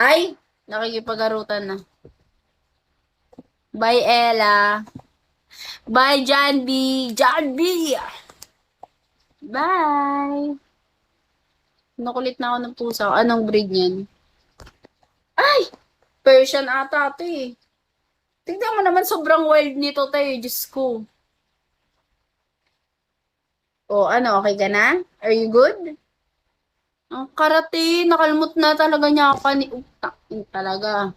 Ay, nakikipag-arutan na. Bye, Ella. Bye, John B. John B. Bye. Nakulit na ako ng pusa. Anong breed niyan? Ay! Persian ata ito eh. Tignan mo naman, sobrang wild nito tayo. Diyos ko. O, ano, okay ka na? Are you good? Ang karate, nakalmot na talaga niya ako ni Utak. Talaga.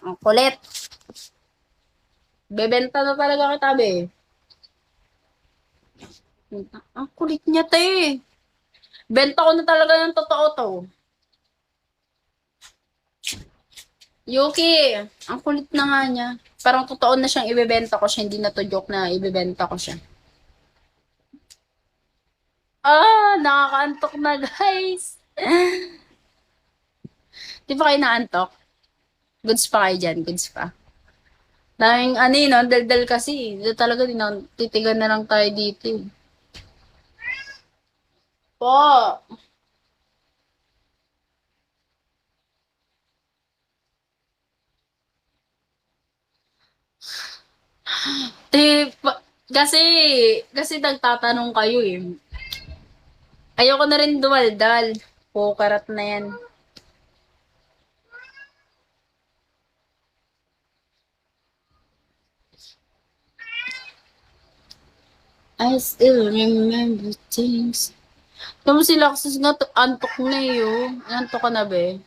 Ang kulit. Bebenta na talaga kita, be. Ang kulit niya, te. Benta ko na talaga ng totoo to. Yuki, ang kulit na nga niya. Parang totoo na siyang ibebenta ko siya. Hindi na to joke na ibebenta ko siya. Ah, nakakaantok na guys. Di ba kayo naantok? Goods pa kayo dyan, goods pa. Daming ano yun, no? Daldal kasi. Dito talaga, titigan na lang tayo dito. Po. Eh, kasi, kasi nagtatanong kayo eh. Ayoko na rin duwaldal. Karat na yan. I still remember things. Kamu si Laxus nga, antok na eh, oh. Antok ka na, be.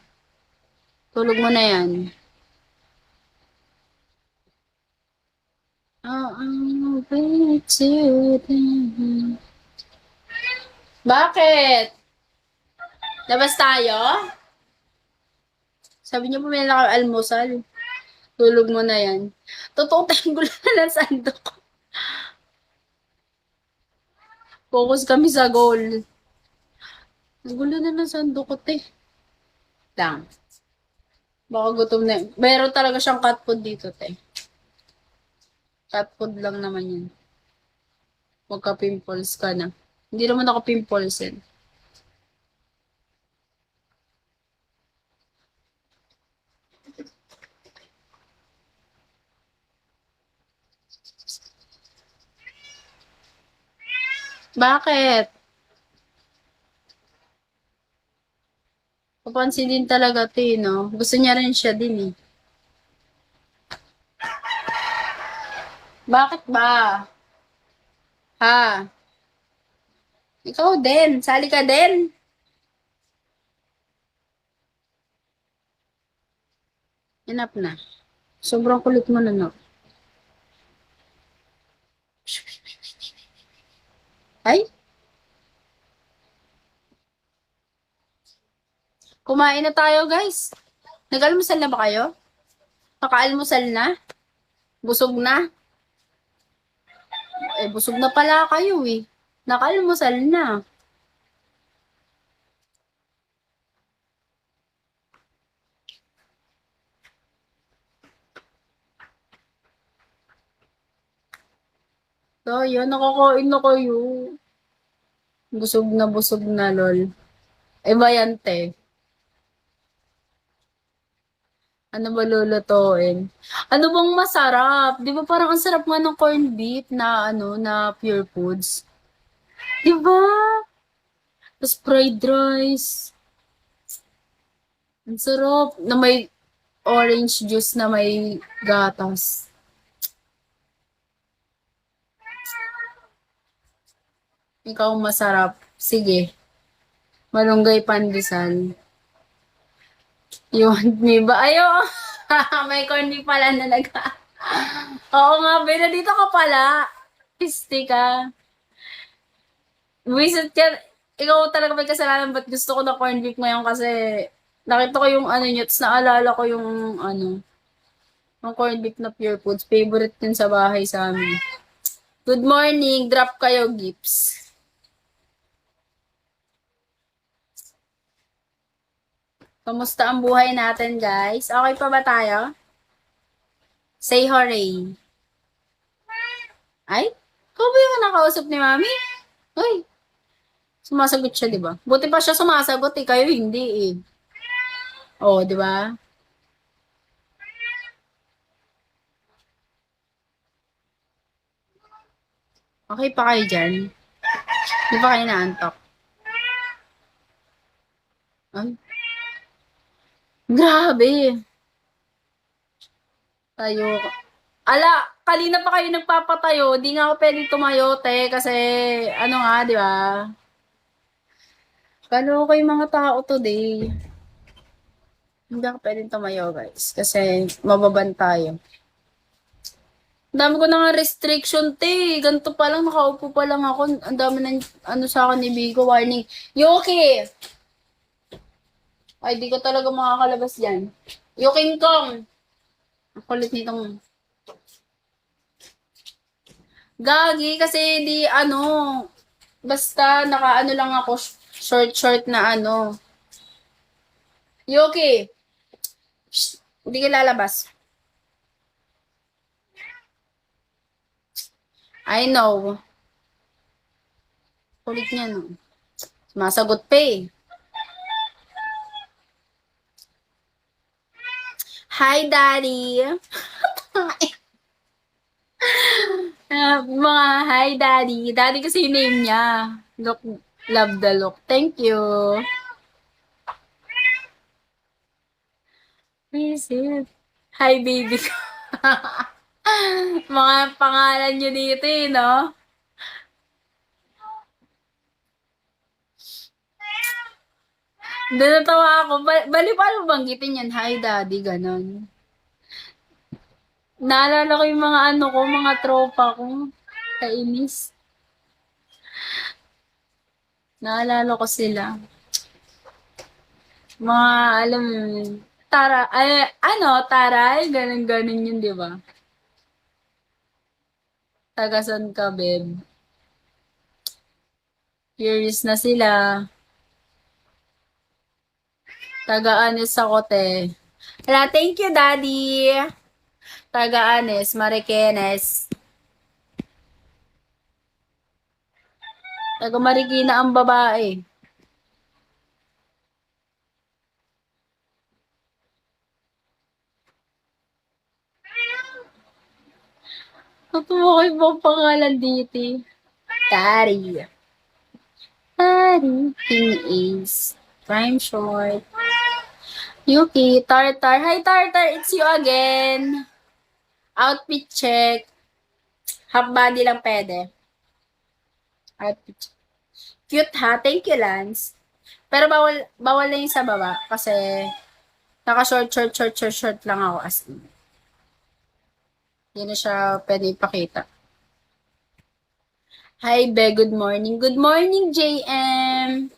Tulog mo na yan. Oh, I'm way to them. Bakit? Labas tayo? Sabi niyo po may almusal. Tulog mo na yan. Totoo tayong gulo na ng sandok. Focus kami sa goal. Ang gulo na ng sandok ko, te. Lang. Baka gutom na. Meron talaga siyang cat food dito, te. Cat food lang naman yun. Magka-pimples ka na. Hindi naman ako pimples eh. Bakit? Papansin din talaga, te, no? Gusto niya rin siya din eh. Bakit ba? Ha? Ikaw din. Sali ka din. Enough na. Sobrang kulit mo na, no? Ay, kumain na tayo, guys. Nag-almusal na ba kayo? Nakaalmusal na? Busog na? Eh, busog na pala kayo eh. Nakaalmusal na. So, yun, nakakain na kayo. Busog na, lol. Eh, bayante. Ano ba lulutuin? Ano bang masarap? Di ba parang ang sarap nga ng corned beef na, ano, na Pure Foods? Di ba? Tapos fried rice. Ang sarap. Na may orange juice na may gatas. Ikaw masarap. Sige. Malunggay pandesal. You want me ba? Ayo! May corned beef pala na Oo nga, Bella, dito ka pala. Piste ka. Visit ka. Ikaw talaga may kasalanan. Ba't gusto ko na corned beef ngayon kasi nakita ko yung ano niya, tapos naalala ko yung ano, yung corned beef na Pure Foods. Favorite din sa bahay sa amin. Good morning. Drop kayo, Gips. Kamusta ang buhay natin, guys? Okay pa ba tayo? Say hooray. Ay? Ikaw ba yung nakausap ni Mami? Uy, sumasagot siya, di ba? Buti pa siya sumasagot eh. Kayo hindi eh. Oh, di ba? Okay pa kayo dyan? Di ba kayo naantok? Ay, grabe. Tayo. Ala, kanina pa kayo nagpapatayo. Di nga ako pwedeng tumayo, te. Kasi, ano nga, di ba? Kalo ko yung mga tao today. Hindi ako pwedeng tumayo, guys. Kasi, mababan tayo. Ang dami ko na nga restriction, te. Ganito pa lang, nakaupo pa lang ako. Ang dami na, ano sa akin ni Bigo, warning. Yoki! Ay, di ko talaga makakalabas dyan. Yoking Kong! Ang kulit nitong gagi kasi di ano, basta naka ano lang ako, short na ano. Yoki, shh, hindi ka lalabas. I know. Kulit niya, no. Sumasagot pa eh. Hi, Daddy. Mga hi, Daddy. Daddy kasi yung name niya. Look, love the look. Thank you. Visit. Hi, baby. Mga pangalan nyo dito eh, no? Doon natawa ako. Bali paano banggitin yan? Hi, daddy, ganon. Naalala ko yung mga ano ko, mga tropa ko. Kainis. Naalala ko sila. Mga, alam mo yun. Tara, ay, ano, taray, ganon-ganon yun, di ba? Tagasan ka, beb. Curious na sila. Taga-anis ako, te. Hala, thank you, daddy. Taga-anis, Marikenes. Taga-Marikina ang babae. Natuwa ko yung pangalan dito. Tari. Tari. King Ace. Prime Short. Yuki. Tartar. Hi, Tartar. It's you again. Outfit check. Half body lang pwede. Outfit check. Cute ha. Thank you, Lance. Pero bawal na yung sa baba. Kasi naka short lang ako as in. Hindi na siya pwede ipakita. Hi, Be. Good morning. Good morning, JM.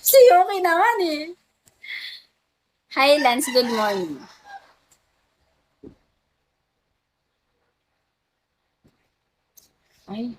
Si Yuki naman eh. Hi, Lance. Good morning. Ay,